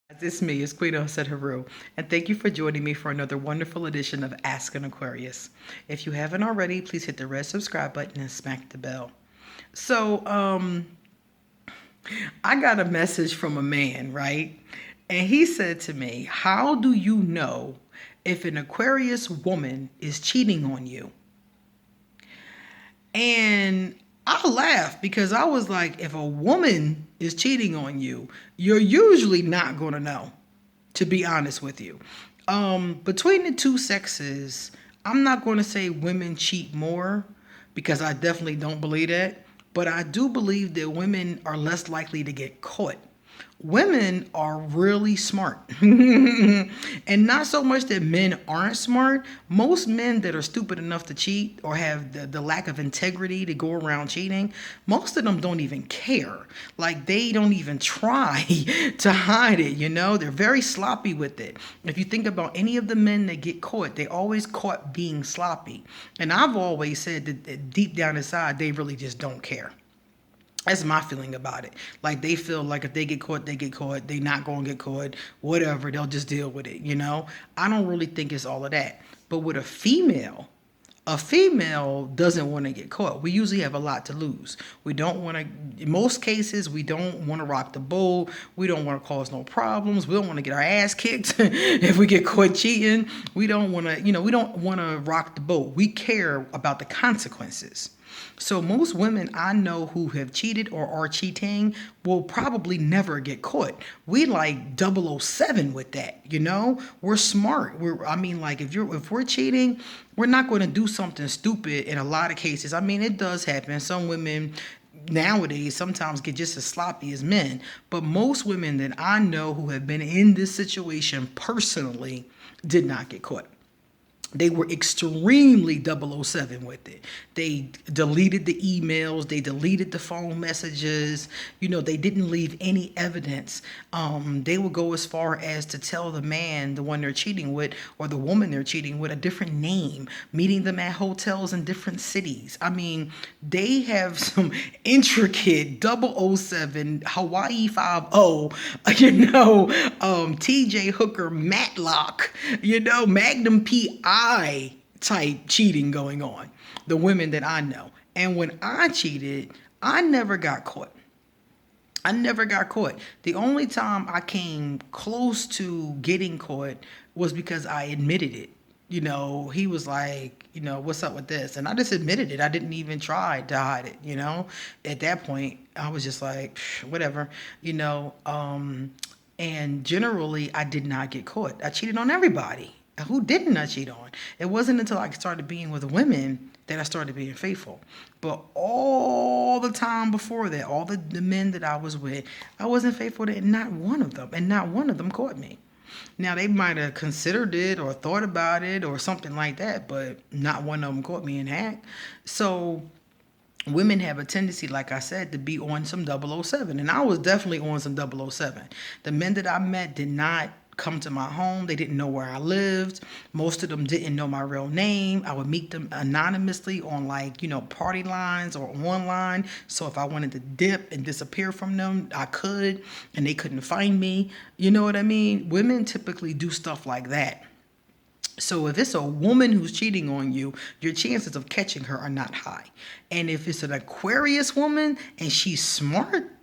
It's me, it's Queen said Haru, and thank you for joining me for another wonderful edition of Ask an Aquarius. If you haven't already, please hit the red subscribe button and smack the bell. So, I got a message from a man, right? And he said to me, "How do you know if an Aquarius woman is cheating on you?" And I laughed because I was like, if a woman is cheating on you, you're usually not going to know, to be honest with you. Between the two sexes, I'm not going to say women cheat more because I definitely don't believe that. But I do believe that women are less likely to get caught. Women are really smart. And not so much that men aren't smart. Most men that are stupid enough to cheat or have the lack of integrity to go around cheating, most of them don't even care. Like, they don't even try to hide it, you know? They're very sloppy with it. If you think about any of the men that get caught, they always caught being sloppy. And I've always said that deep down inside, they really just don't care. That's my feeling about it. Like, they feel like if they get caught, they get caught. They not gonna get caught. Whatever, they'll just deal with it. You know. I don't really think it's all of that. But with a female doesn't want to get caught. We usually have a lot to lose. We don't want to. In most cases, we don't want to rock the boat. We don't want to cause no problems. We don't want to get our ass kicked if we get caught cheating. We don't want to. We don't want to rock the boat. We care about the consequences. So most women I know who have cheated or are cheating will probably never get caught. We like 007 with that, you know? We're smart. Like, if we're cheating, we're not going to do something stupid in a lot of cases. I mean, it does happen. Some women nowadays sometimes get just as sloppy as men, but most women that I know who have been in this situation personally did not get caught. They were extremely 007 with it. They deleted the emails. They deleted the phone messages. They didn't leave any evidence. They would go as far as to tell the man, the one they're cheating with, or the woman they're cheating with, a different name, meeting them at hotels in different cities. I mean, they have some intricate 007 Hawaii 50, TJ Hooker Matlock, Magnum PI type cheating going on. The women that I know. And when I cheated, I never got caught. I never got caught. The only time I came close to getting caught was because I admitted it. He was like, what's up with this? And I just admitted it. I didn't even try to hide it. At that point, I was just like, whatever, and generally, I did not get caught. I cheated on everybody. Who didn't I cheat on? It wasn't until I started being with women that I started being faithful. But all the time before that, all the men that I was with, I wasn't faithful to not one of them. And not one of them caught me. Now, they might have considered it or thought about it or something like that, but not one of them caught me in act. So women have a tendency, like I said, to be on some 007. And I was definitely on some 007. The men that I met did not come to my home. They didn't know where I lived. Most of them didn't know my real name. I would meet them anonymously on party lines or online. So if I wanted to dip and disappear from them, I could, and they couldn't find me. You know what I mean? Women typically do stuff like that. So if it's a woman who's cheating on you, your chances of catching her are not high. And if it's an Aquarius woman and she's smart,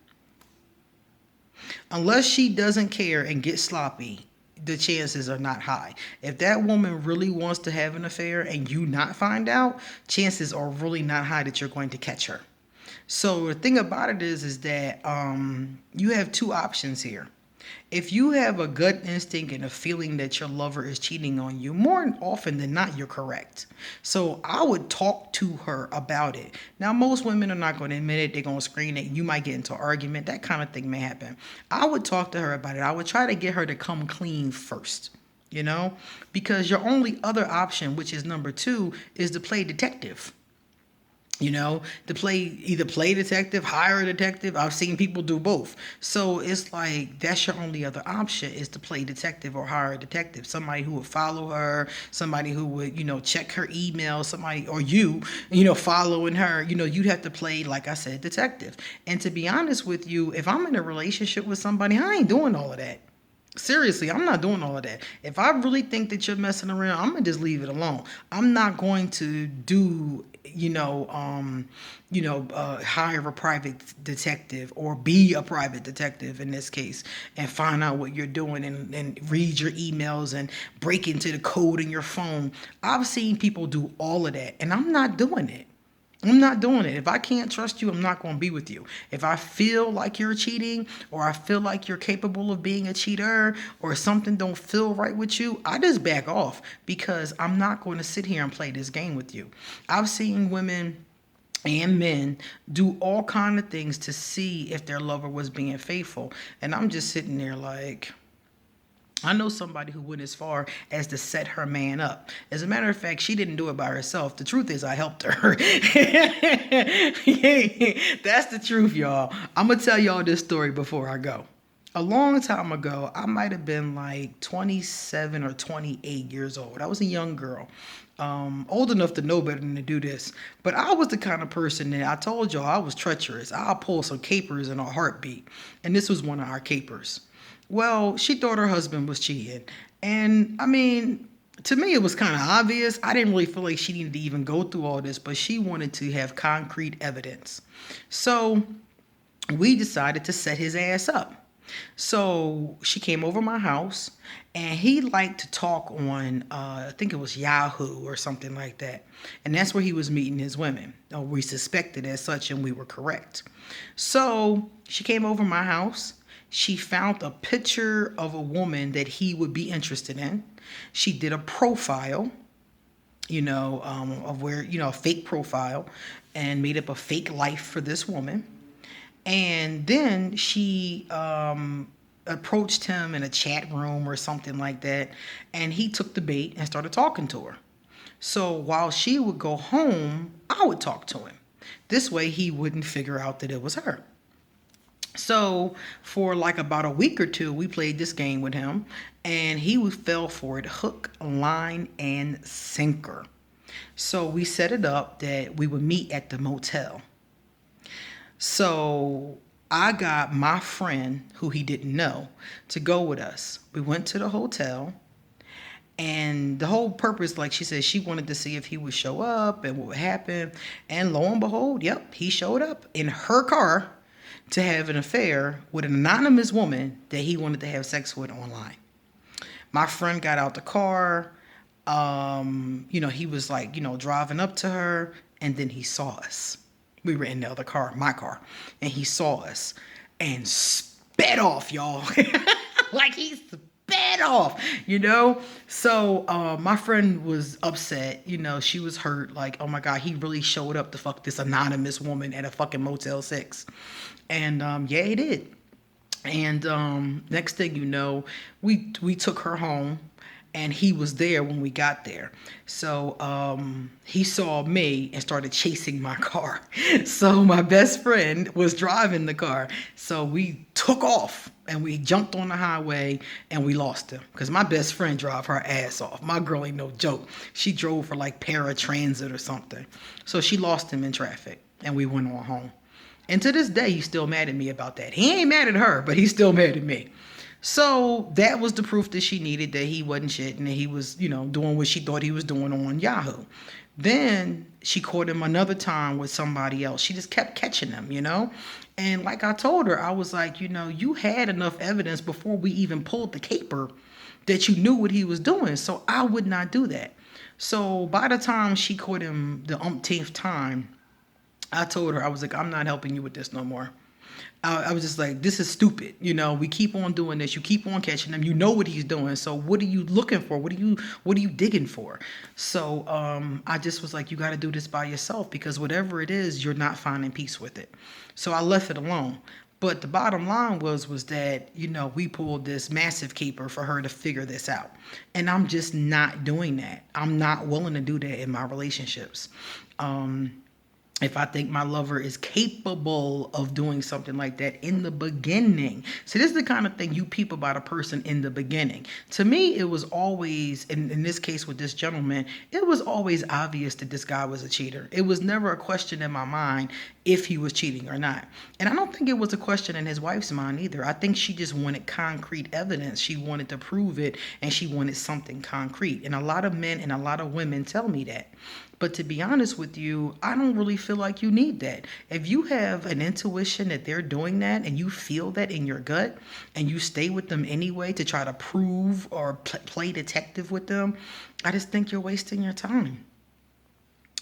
unless she doesn't care and gets sloppy, the chances are not high. If that woman really wants to have an affair and you not find out, chances are really not high that you're going to catch her. So the thing about it is that you have two options here. If you have a gut instinct and a feeling that your lover is cheating on you, more often than not, you're correct. So I would talk to her about it. Now, most women are not going to admit it. They're going to screen it. You might get into an argument. That kind of thing may happen. I would talk to her about it. I would try to get her to come clean first, because your only other option, which is number two, is to play detective. To either play detective, hire a detective. I've seen people do both. So it's like, that's your only other option, is to play detective or hire a detective. Somebody who would follow her, somebody who would, check her email, somebody, or following her. You'd have to play, like I said, detective. And to be honest with you, if I'm in a relationship with somebody, I ain't doing all of that. Seriously, I'm not doing all of that. If I really think that you're messing around, I'm gonna just leave it alone. I'm not going to do, hire a private detective or be a private detective in this case and find out what you're doing and read your emails and break into the code in your phone. I've seen people do all of that, and I'm not doing it. I'm not doing it. If I can't trust you, I'm not going to be with you. If I feel like you're cheating or I feel like you're capable of being a cheater or something don't feel right with you, I just back off because I'm not going to sit here and play this game with you. I've seen women and men do all kind of things to see if their lover was being faithful, and I'm just sitting there like, I know somebody who went as far as to set her man up. As a matter of fact, she didn't do it by herself. The truth is, I helped her. That's the truth, y'all. I'm going to tell y'all this story before I go. A long time ago, I might have been like 27 or 28 years old. I was a young girl, old enough to know better than to do this. But I was the kind of person that I told y'all I was treacherous. I'll pull some capers in a heartbeat. And this was one of our capers. Well, she thought her husband was cheating. And I mean, to me, it was kind of obvious. I didn't really feel like she needed to even go through all this, but she wanted to have concrete evidence. So we decided to set his ass up. So she came over my house, and he liked to talk on, I think it was Yahoo or something like that. And that's where he was meeting his women. Or we suspected as such, and we were correct. So she came over my house. She found a picture of a woman that he would be interested in. She did a profile, of where, a fake profile, and made up a fake life for this woman. And then she approached him in a chat room or something like that. And he took the bait and started talking to her. So while she would go home, I would talk to him. This way he wouldn't figure out that it was her. So for like about a week or two, we played this game with him, and he fell for it hook, line, and sinker. So we set it up that we would meet at the motel. So I got my friend, who he didn't know, to go with us. We went to the hotel, and the whole purpose, like she said, she wanted to see if he would show up and what would happen. And lo and behold, yep, he showed up in her car to have an affair with an anonymous woman that he wanted to have sex with online. My friend got out the car. He was like, driving up to her, and then he saw us. We were in the other car, my car, and he saw us and sped off, y'all. Like he sped off. So my friend was upset. She was hurt. Like, oh my God, he really showed up to fuck this anonymous woman at a fucking Motel 6. And yeah, he did. And next thing you know, we took her home, and he was there when we got there. So he saw me and started chasing my car. So my best friend was driving the car. So we took off, and we jumped on the highway, and we lost him. Because my best friend drove her ass off. My girl ain't no joke. She drove for like paratransit or something. So she lost him in traffic, and we went on home. And to this day, he's still mad at me about that. He ain't mad at her, but he's still mad at me. So that was the proof that she needed, that he wasn't shit and that he was, doing what she thought he was doing on Yahoo. Then she caught him another time with somebody else. She just kept catching him. And like I told her, I was like, you had enough evidence before we even pulled the caper that you knew what he was doing. So I would not do that. So by the time she caught him the umpteenth time, I told her, I was like, I'm not helping you with this no more. I was just like, this is stupid. We keep on doing this. You keep on catching him. You know what he's doing. So what are you looking for? What are you digging for? So I just was like, you got to do this by yourself, because whatever it is, you're not finding peace with it. So I left it alone. But the bottom line was that, we pulled this massive caper for her to figure this out. And I'm just not doing that. I'm not willing to do that in my relationships. if I think my lover is capable of doing something like that in the beginning. So this is the kind of thing you peep about a person in the beginning. To me, it was always, in this case with this gentleman, it was always obvious that this guy was a cheater. It was never a question in my mind if he was cheating or not. And I don't think it was a question in his wife's mind either. I think she just wanted concrete evidence. She wanted to prove it, and she wanted something concrete. And a lot of men and a lot of women tell me that. But to be honest with you, I don't really feel like you need that. If you have an intuition that they're doing that and you feel that in your gut and you stay with them anyway to try to prove or play detective with them, I just think you're wasting your time.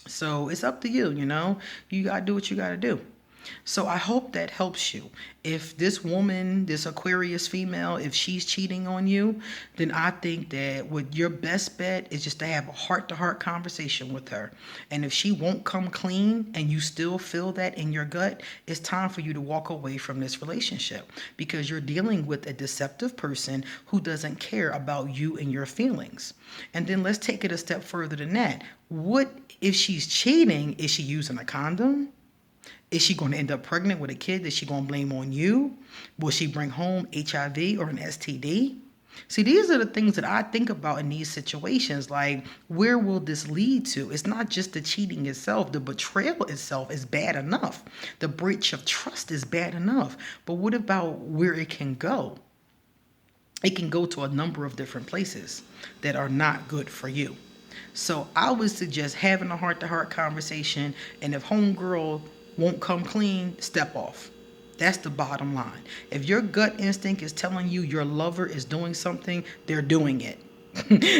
So it's up to you, you know? You got to do what you got to do. So I hope that helps you. If this woman, this Aquarius female, if she's cheating on you, then I think that what your best bet is just to have a heart-to-heart conversation with her. And if she won't come clean and you still feel that in your gut, it's time for you to walk away from this relationship, because you're dealing with a deceptive person who doesn't care about you and your feelings. And then let's take it a step further than that. What if she's cheating? Is she using a condom? Is she going to end up pregnant with a kid that she going to blame on you? Will she bring home HIV or an STD? See, these are the things that I think about in these situations. Like, where will this lead to? It's not just the cheating itself. The betrayal itself is bad enough. The breach of trust is bad enough. But what about where it can go? It can go to a number of different places that are not good for you. So I would suggest having a heart-to-heart conversation. And if homegirl won't come clean, step off. That's the bottom line. If your gut instinct is telling you your lover is doing something, they're doing it.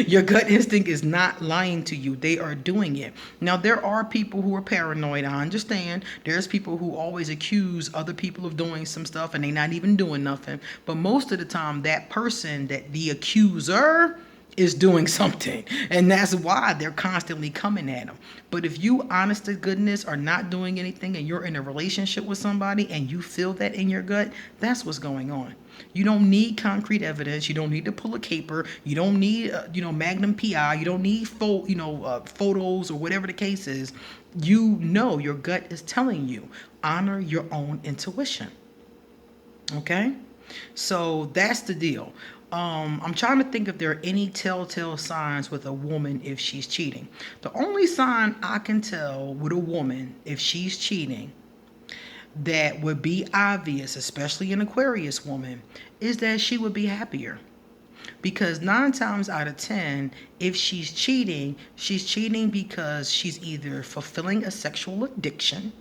Your gut instinct is not lying to you. They are doing it. Now, there are people who are paranoid. I understand. There's people who always accuse other people of doing some stuff and they're not even doing nothing. But most of the time, that person, that the accuser, is doing something, and that's why they're constantly coming at them. But if you, honest to goodness, are not doing anything and you're in a relationship with somebody and you feel that in your gut, that's what's going on. You don't need concrete evidence. You don't need to pull a caper. You don't need Magnum PI. You don't need photos or whatever the case is. You know your gut is telling you. Honor your own intuition. Okay, so that's the deal. I'm trying to think if there are any telltale signs with a woman if she's cheating. The only sign I can tell with a woman if she's cheating that would be obvious, especially an Aquarius woman, is that she would be happier. Because 9 times out of 10, if she's cheating because she's either fulfilling a sexual addiction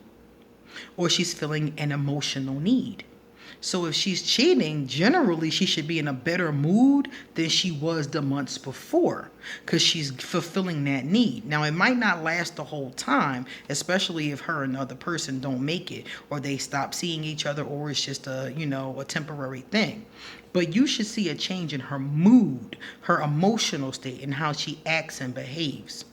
or she's filling an emotional need. So if she's cheating, generally she should be in a better mood than she was the months before, because she's fulfilling that need. Now, it might not last the whole time, especially if her and the other person don't make it, or they stop seeing each other, or it's just a temporary thing. But you should see a change in her mood, her emotional state, and how she acts and behaves.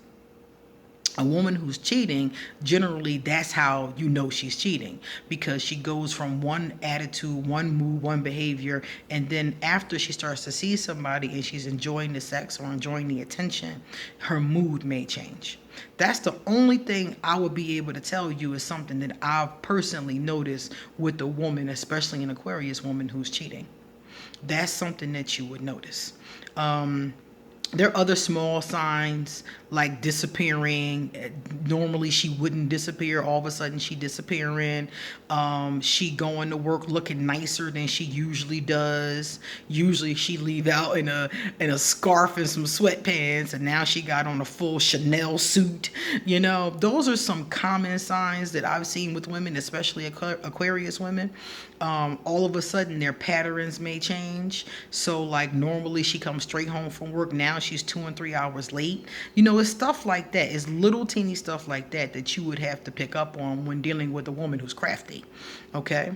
A woman who's cheating, generally that's how you know she's cheating, because she goes from one attitude, one mood, one behavior, and then after she starts to see somebody and she's enjoying the sex or enjoying the attention, her mood may change. That's the only thing I would be able to tell you is something that I've personally noticed with the woman, especially an Aquarius woman who's cheating. That's something that you would notice. There are other small signs like disappearing. Normally she wouldn't disappear. All of a sudden she disappearing. She going to work looking nicer than she usually does. Usually she leave out in a scarf and some sweatpants, and now she got on a full Chanel suit. Those are some common signs that I've seen with women, especially Aquarius women. All of a sudden their patterns may change. So like normally she comes straight home from work. Now she's 2 and 3 hours late. It's stuff like that. It's little teeny stuff like that you would have to pick up on when dealing with a woman who's crafty. Okay.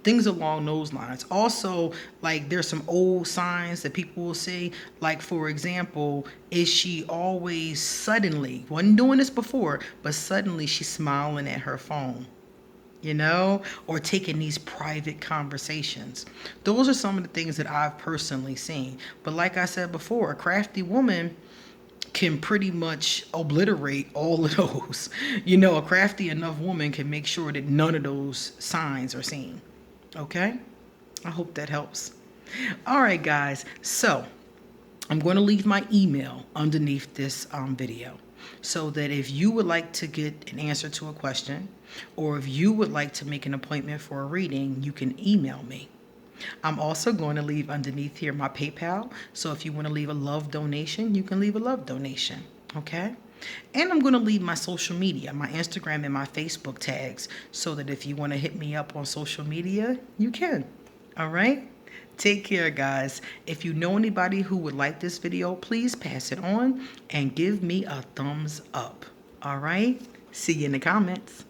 Things along those lines. Also, like there's some old signs that people will see. Like, for example, is she always suddenly, wasn't doing this before, but suddenly she's smiling at her phone? Or taking these private conversations. Those are some of the things that I've personally seen. But like I said before, a crafty woman, can pretty much obliterate all of those. You know, a crafty enough woman can make sure that none of those signs are seen. Okay? I hope that helps. All right, guys. So I'm going to leave my email underneath this video so that if you would like to get an answer to a question, or if you would like to make an appointment for a reading, you can email me. I'm also going to leave underneath here my PayPal. So if you want to leave a love donation, you can leave a love donation. Okay? And I'm going to leave my social media, my Instagram and my Facebook tags, so that if you want to hit me up on social media, you can. All right? Take care, guys. If you know anybody who would like this video, please pass it on and give me a thumbs up. All right? See you in the comments.